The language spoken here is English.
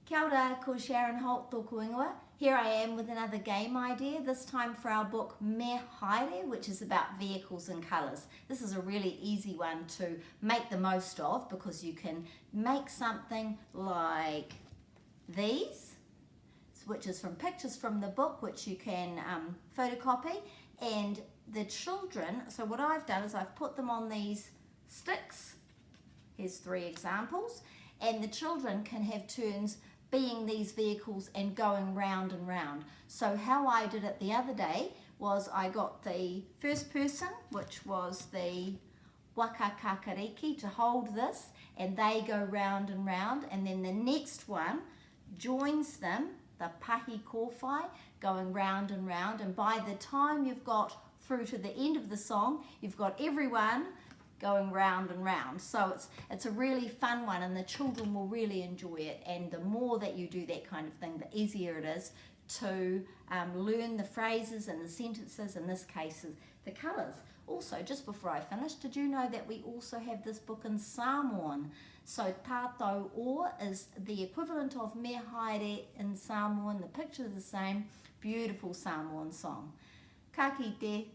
Kia ora, ko Sharon Holt tōku ingoa. Here I am with another game idea, this time for our book Me Haere, which is about vehicles and colours. This is a really easy one to make the most of because you can make something like these, which is from pictures from the book, which you can photocopy. And the children, so what I've done is I've put them on these sticks. Here's 3 examples. And the children can have turns being these vehicles and going round and round. So how I did it the other day was I got the first person, which was the waka kakariki, to hold this, and they go round and round, and then the next one joins them, the pahi kōwhai, going round and round, and by the time you've got through to the end of the song, you've got everyone going round and round. So it's a really fun one, and the children will really enjoy it. And the more that you do that kind of thing, the easier it is to learn the phrases and the sentences, in this case the colours. Also, just before I finish, did you know that we also have this book in Samoan? So tātou o is the equivalent of me haere in Samoan. The picture is the same. Beautiful Samoan song. Ka kite.